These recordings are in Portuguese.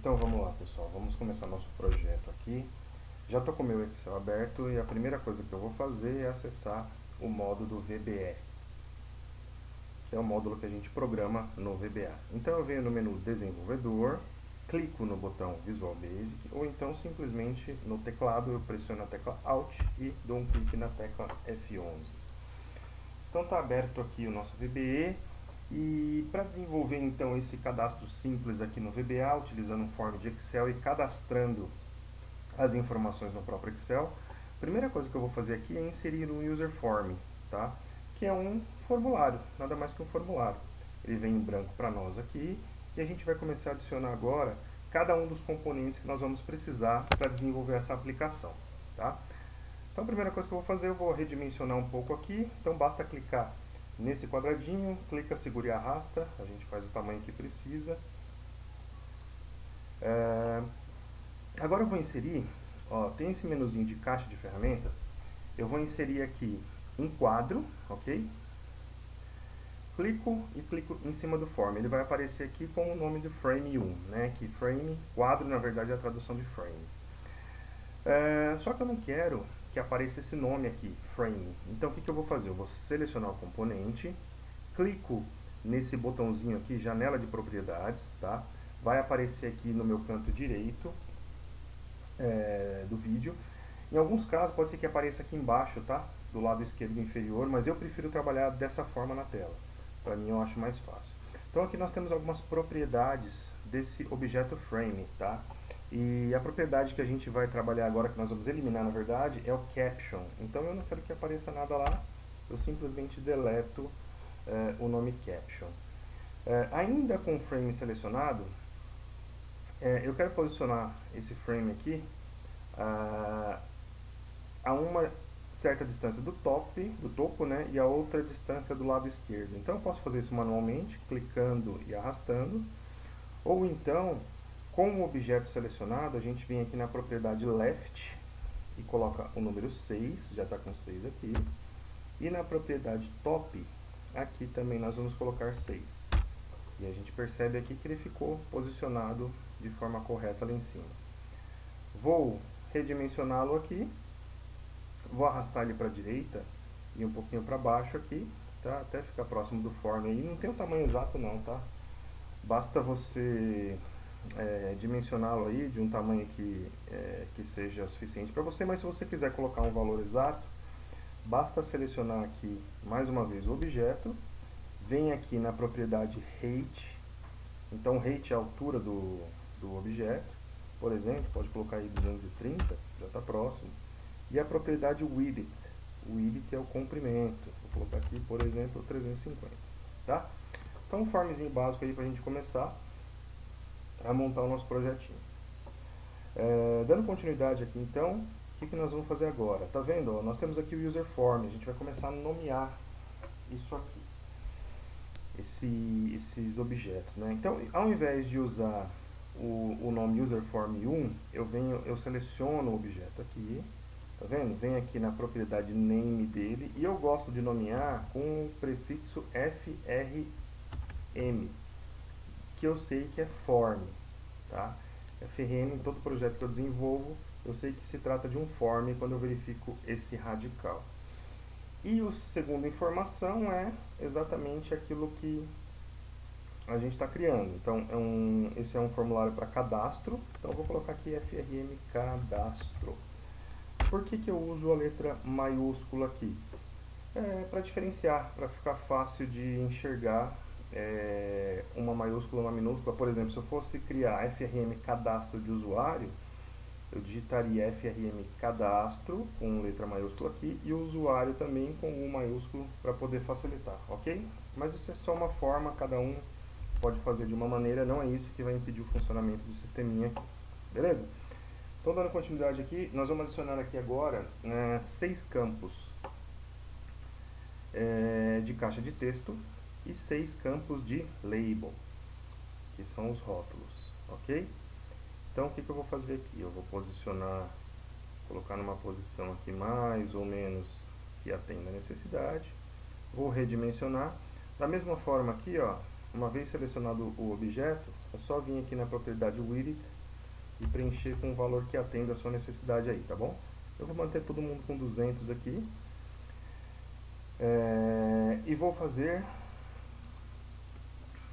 Então vamos lá, pessoal, vamos começar nosso projeto aqui. Já estou com o meu Excel aberto e a primeira coisa que eu vou fazer é acessar o módulo VBE, que é o módulo que a gente programa no VBA. Então eu venho no menu Desenvolvedor, clico no botão Visual Basic, ou então simplesmente no teclado eu pressiono a tecla Alt e dou um clique na tecla F11. Então está aberto aqui o nosso VBE. E para desenvolver então esse cadastro simples aqui no VBA, utilizando um form de Excel e cadastrando as informações no próprio Excel, a primeira coisa que eu vou fazer aqui é inserir um user form, tá? Que é um formulário, nada mais que um formulário. Ele vem em branco para nós aqui e a gente vai começar a adicionar agora cada um dos componentes que nós vamos precisar para desenvolver essa aplicação, tá? Então a primeira coisa que eu vou fazer, eu vou redimensionar um pouco aqui, então basta clicar nesse quadradinho, clica, segura e arrasta, a gente faz o tamanho que precisa. Agora eu vou inserir, ó, tem esse menuzinho de caixa de ferramentas, eu vou inserir aqui um quadro, ok? Clico em cima do form, ele vai aparecer aqui com o nome do frame 1, né? Que frame, quadro na verdade é a tradução de frame. Só que eu não quero que apareça esse nome aqui, frame. Então o que eu vou fazer? Eu vou selecionar o componente, clico nesse botãozinho aqui, janela de propriedades, tá? Vai aparecer aqui no meu canto direito do vídeo. Em alguns casos pode ser que apareça aqui embaixo, tá? Do lado esquerdo inferior, mas eu prefiro trabalhar dessa forma na tela. Para mim eu acho mais fácil. Então aqui nós temos algumas propriedades desse objeto frame, tá? E a propriedade que a gente vai trabalhar agora, que nós vamos eliminar na verdade, é o caption. Então eu não quero que apareça nada lá, eu simplesmente deleto o nome caption. Ainda com o frame selecionado, eu quero posicionar esse frame aqui a uma certa distância do topo, né, e a outra distância do lado esquerdo. Então eu posso fazer isso manualmente, clicando e arrastando, ou então, com o objeto selecionado, a gente vem aqui na propriedade left e coloca o número 6, já está com 6 aqui, e na propriedade top, aqui também nós vamos colocar 6. E a gente percebe aqui que ele ficou posicionado de forma correta lá em cima. Vou redimensioná-lo aqui, vou arrastar ele para a direita e um pouquinho para baixo aqui, tá? Até ficar próximo do form aí. Não tem o tamanho exato não, tá? Basta você dimensioná-lo aí de um tamanho que seja suficiente para você, mas se você quiser colocar um valor exato, basta selecionar aqui mais uma vez o objeto, vem aqui na propriedade height, então height é a altura do objeto, por exemplo, pode colocar aí 230, já está próximo, e a propriedade width, o width é o comprimento, vou colocar aqui, por exemplo, 350, tá? Então um formzinho básico aí para a gente começar a montar o nosso projetinho. Dando continuidade aqui então, o que nós vamos fazer agora? Tá vendo? Ó, nós temos aqui o user form, a gente vai começar a nomear isso aqui, esses objetos, né? Então, ao invés de usar o nome userform1, eu seleciono o objeto aqui, tá vendo? Vem aqui na propriedade name dele e eu gosto de nomear com o prefixo frm, que eu sei que é form, tá? FRM, em todo projeto que eu desenvolvo, eu sei que se trata de um form quando eu verifico esse radical. E a segunda informação é exatamente aquilo que a gente está criando. Então, esse é um formulário para cadastro. Então, eu vou colocar aqui FRM cadastro. Por que eu uso a letra maiúscula aqui? Para diferenciar, para ficar fácil de enxergar uma maiúscula ou uma minúscula. Por exemplo, se eu fosse criar FRM cadastro de usuário, eu digitaria FRM cadastro com letra maiúscula aqui e o usuário também com U maiúsculo para poder facilitar, ok? Mas isso é só uma forma, cada um pode fazer de uma maneira, não é isso que vai impedir o funcionamento do sisteminha aqui, beleza? Então, dando continuidade aqui, nós vamos adicionar aqui agora 6 campos de caixa de texto e 6 campos de label, que são os rótulos, ok? Então, o que eu vou fazer aqui? Eu vou posicionar, colocar numa posição aqui mais ou menos que atenda a necessidade. Vou redimensionar. Da mesma forma aqui, ó, uma vez selecionado o objeto, é só vir aqui na propriedade width e preencher com o valor que atenda a sua necessidade aí, tá bom? Eu vou manter todo mundo com 200 aqui. E vou fazer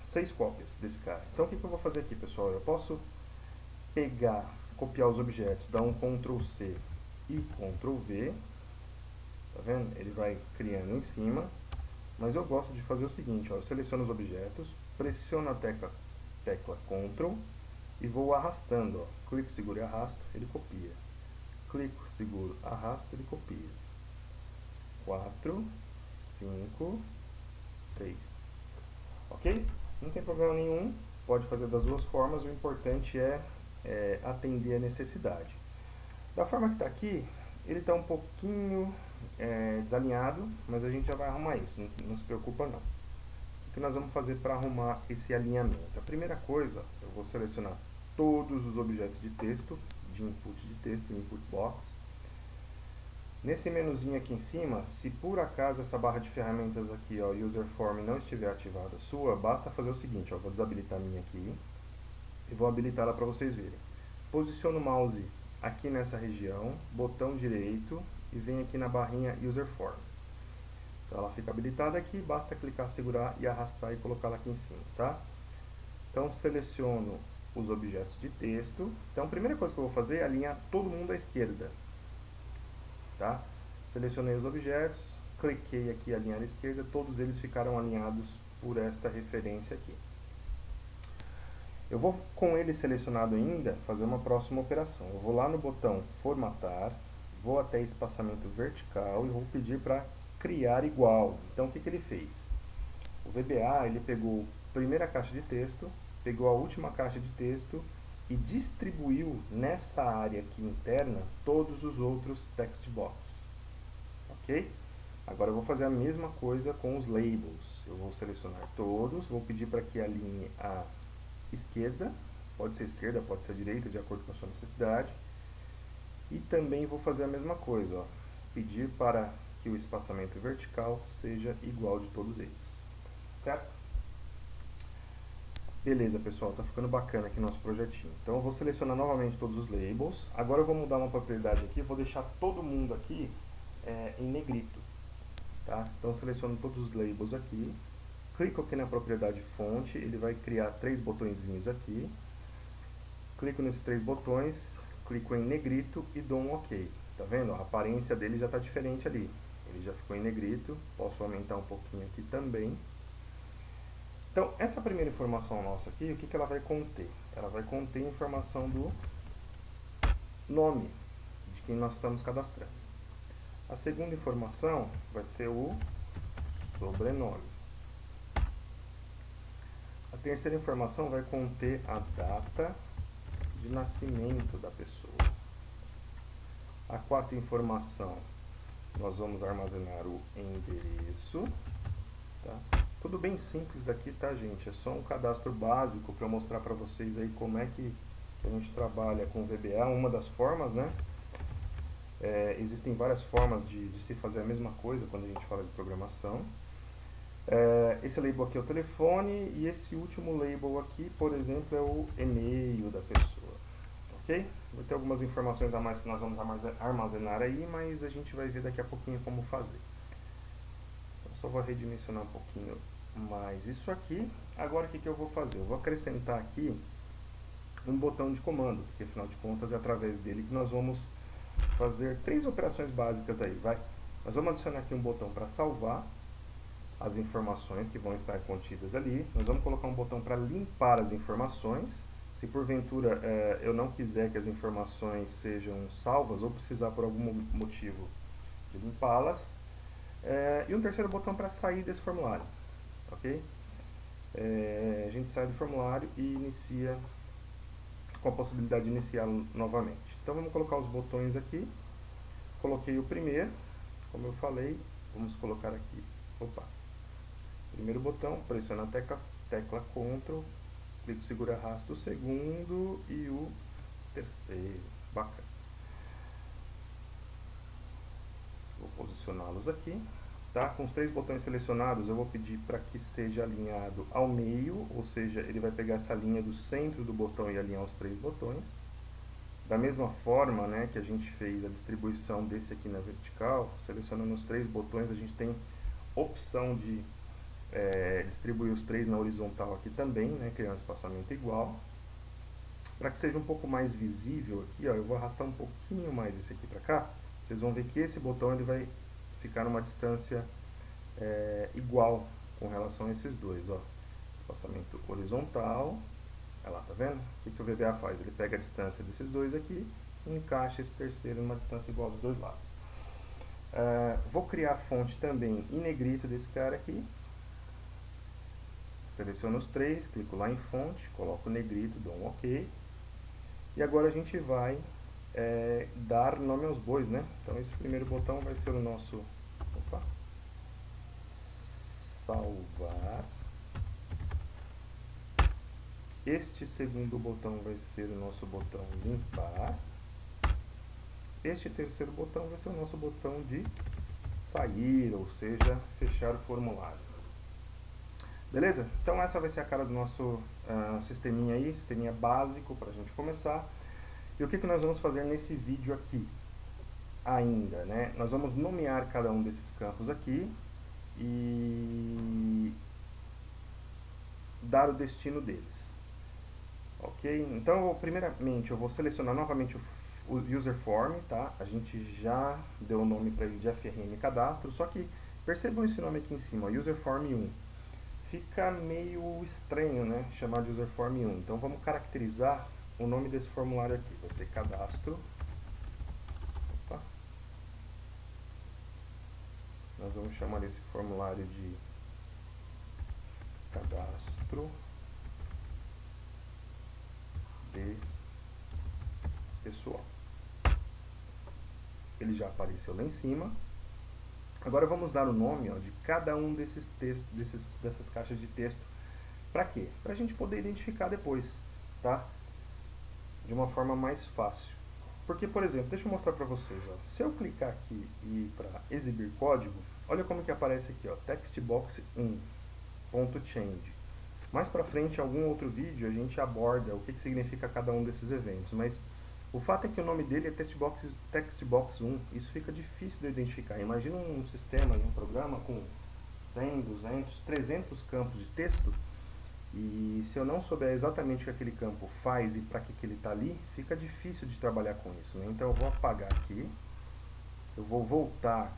6 cópias desse cara. Então o que eu vou fazer aqui, pessoal? Eu posso pegar, copiar os objetos, dar um Ctrl C e Ctrl V, tá vendo? Ele vai criando em cima, mas eu gosto de fazer o seguinte, ó, eu seleciono os objetos, pressiono a tecla Ctrl e vou arrastando, ó. Clico, seguro e arrasto, ele copia. Clico, seguro, arrasto, ele copia. 4, 5, 6. Ok? Não tem problema nenhum, pode fazer das duas formas, o importante é atender a necessidade. Da forma que está aqui, ele está um pouquinho desalinhado, mas a gente já vai arrumar isso, não se preocupa não. O que nós vamos fazer para arrumar esse alinhamento? A primeira coisa, eu vou selecionar todos os objetos de texto, de input de texto, input box. Nesse menuzinho aqui em cima, se por acaso essa barra de ferramentas aqui, ó, User Form, não estiver ativada sua, basta fazer o seguinte, ó, vou desabilitar a minha aqui e vou habilitá-la para vocês verem. Posiciono o mouse aqui nessa região, botão direito e venho aqui na barrinha User Form. Então ela fica habilitada aqui, basta clicar, segurar e arrastar e colocá-la aqui em cima, tá? Então seleciono os objetos de texto. Então a primeira coisa que eu vou fazer é alinhar todo mundo à esquerda. Tá? Selecionei os objetos, cliquei aqui em alinhar à esquerda, todos eles ficaram alinhados por esta referência aqui. Eu vou, com ele selecionado ainda, fazer uma próxima operação. Eu vou lá no botão formatar, vou até espaçamento vertical e vou pedir para criar igual. Então o que ele fez? O VBA ele pegou a primeira caixa de texto, pegou a última caixa de texto e distribuiu nessa área aqui interna todos os outros text box, ok? Agora eu vou fazer a mesma coisa com os labels. Eu vou selecionar todos, vou pedir para que alinhe a esquerda, pode ser esquerda, pode ser direita, de acordo com a sua necessidade. E também vou fazer a mesma coisa, ó, pedir para que o espaçamento vertical seja igual de todos eles, certo? Beleza, pessoal, tá ficando bacana aqui nosso projetinho. Então eu vou selecionar novamente todos os labels. Agora eu vou mudar uma propriedade aqui, vou deixar todo mundo aqui em negrito. Tá? Então eu seleciono todos os labels aqui, clico aqui na propriedade fonte, ele vai criar 3 botõezinhos aqui. Clico nesses 3 botões, clico em negrito e dou um OK. Tá vendo? A aparência dele já está diferente ali. Ele já ficou em negrito, posso aumentar um pouquinho aqui também. Então, essa primeira informação nossa aqui, o que ela vai conter? Ela vai conter informação do nome de quem nós estamos cadastrando. A segunda informação vai ser o sobrenome. A terceira informação vai conter a data de nascimento da pessoa. A quarta informação, nós vamos armazenar o endereço. Tá? Tudo bem simples aqui, tá, gente? É só um cadastro básico para mostrar para vocês aí como é que a gente trabalha com o VBA. Uma das formas, né? Existem várias formas de se fazer a mesma coisa quando a gente fala de programação. Esse label aqui é o telefone e esse último label aqui, por exemplo, é o e-mail da pessoa. Ok? Vai ter algumas informações a mais que nós vamos armazenar aí, mas a gente vai ver daqui a pouquinho como fazer. Só vou redimensionar um pouquinho mais isso aqui. Agora o que eu vou fazer? Eu vou acrescentar aqui um botão de comando, porque afinal de contas é através dele que nós vamos fazer 3 operações básicas aí, vai. Nós vamos adicionar aqui um botão para salvar as informações que vão estar contidas ali. Nós vamos colocar um botão para limpar as informações. Se porventura eu não quiser que as informações sejam salvas ou precisar por algum motivo de limpá-las. E um terceiro botão para sair desse formulário, ok? A gente sai do formulário e inicia com a possibilidade de iniciar novamente. Então vamos colocar os botões aqui. Coloquei o primeiro, como eu falei, vamos colocar aqui, primeiro botão, pressiona a tecla Ctrl, clico, segura, arrasto o segundo e o terceiro, bacana. Vou posicioná-los aqui. tá? Com os 3 botões selecionados, eu vou pedir para que seja alinhado ao meio, ou seja, ele vai pegar essa linha do centro do botão e alinhar os 3 botões. Da mesma forma, né, que a gente fez a distribuição desse aqui na vertical, selecionando os 3 botões, a gente tem opção de distribuir os 3 na horizontal aqui também, né, criar um espaçamento igual. Para que seja um pouco mais visível aqui, ó, eu vou arrastar um pouquinho mais esse aqui para cá. Vocês vão ver que esse botão ele vai ficar numa distância igual com relação a esses dois, ó. Espaçamento horizontal. Olha lá, tá vendo? O que o VBA faz? Ele pega a distância desses dois aqui e encaixa esse terceiro numa distância igual dos dois lados. Vou criar a fonte também em negrito desse cara aqui. Seleciono os 3, clico lá em fonte, coloco o negrito, dou um OK. E agora a gente vai dar nome aos bois, né? Então esse primeiro botão vai ser o nosso salvar. Este segundo botão vai ser o nosso botão limpar. Este terceiro botão vai ser o nosso botão de sair, ou seja, fechar o formulário. Beleza? Então essa vai ser a cara do nosso sisteminha aí, sisteminha básico para a gente começar. E o que nós vamos fazer nesse vídeo aqui ainda, né? Nós vamos nomear cada um desses campos aqui e dar o destino deles. Ok? Então, primeiramente, eu vou selecionar novamente o user form, tá? A gente já deu o nome para ele de FRM cadastro, só que percebam esse nome aqui em cima, user form 1. Fica meio estranho, né? Chamar de user form 1. Então, vamos caracterizar o nome desse formulário aqui. Vai ser cadastro. Opa. Nós vamos chamar esse formulário de cadastro de pessoal. Ele já apareceu lá em cima. Agora vamos dar o nome, ó, de cada um desses textos, dessas caixas de texto. Para quê? Para a gente poder identificar depois, tá? De uma forma mais fácil. Porque, por exemplo, deixa eu mostrar para vocês, ó. Se eu clicar aqui e ir para exibir código, olha como que aparece aqui, ó, textbox 1.change. Mais para frente, em algum outro vídeo, a gente aborda o que significa cada um desses eventos, mas o fato é que o nome dele é textbox 1, isso fica difícil de identificar. Imagina um sistema, um programa com 100, 200, 300 campos de texto, e se eu não souber exatamente o que aquele campo faz e para que ele está ali, fica difícil de trabalhar com isso, né? Então eu vou apagar aqui, eu vou voltar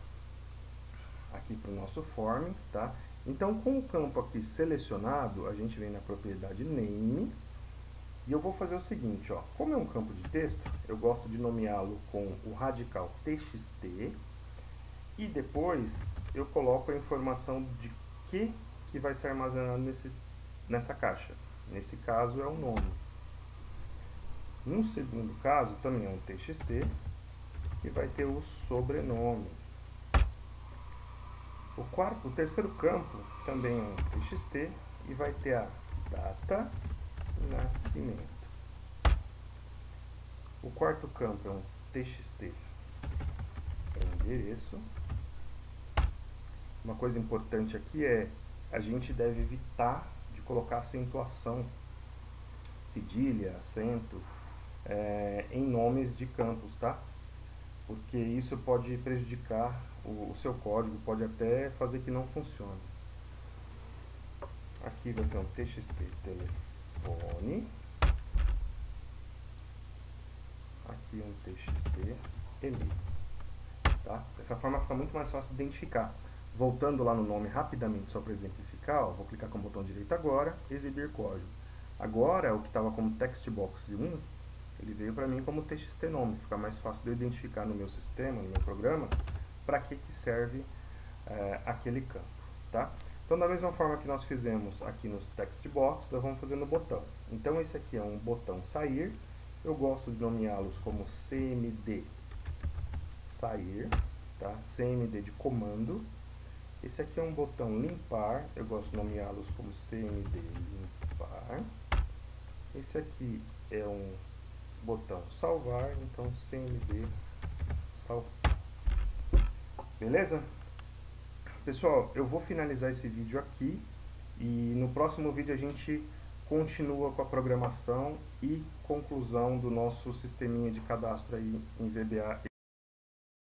aqui para o nosso form, tá? Então, com o campo aqui selecionado, a gente vem na propriedade name, e eu vou fazer o seguinte, ó, como é um campo de texto, eu gosto de nomeá-lo com o radical txt, e depois eu coloco a informação de que vai ser armazenado nessa caixa. Nesse caso é o nome. No segundo caso, também é um txt, que vai ter o sobrenome. O terceiro campo também é um txt e vai ter a data de nascimento. O quarto campo é um txt endereço. Uma coisa importante aqui é a gente deve evitar de colocar acentuação, cedilha, acento em nomes de campos, tá? Porque isso pode prejudicar o seu código, pode até fazer que não funcione. Aqui vai ser um txt telefone, aqui um txt e-mail, tá? Dessa forma fica muito mais fácil de identificar. Voltando lá no nome rapidamente, só para exemplificar, ó, vou clicar com o botão direito agora, exibir código. Agora, o que estava como textbox 1, ele veio para mim como txt nome, fica mais fácil de eu identificar no meu sistema, no meu programa, para que serve aquele campo, tá? Então, da mesma forma que nós fizemos aqui nos textbox, nós vamos fazer no botão. Então, esse aqui é um botão sair, eu gosto de nomeá-los como cmd sair, tá? Cmd de comando. Esse aqui é um botão limpar, eu gosto de nomeá-los como cmd limpar. Esse aqui é um botão salvar, então cmd salvar. Beleza? Pessoal, eu vou finalizar esse vídeo aqui e no próximo vídeo a gente continua com a programação e conclusão do nosso sisteminha de cadastro aí em VBA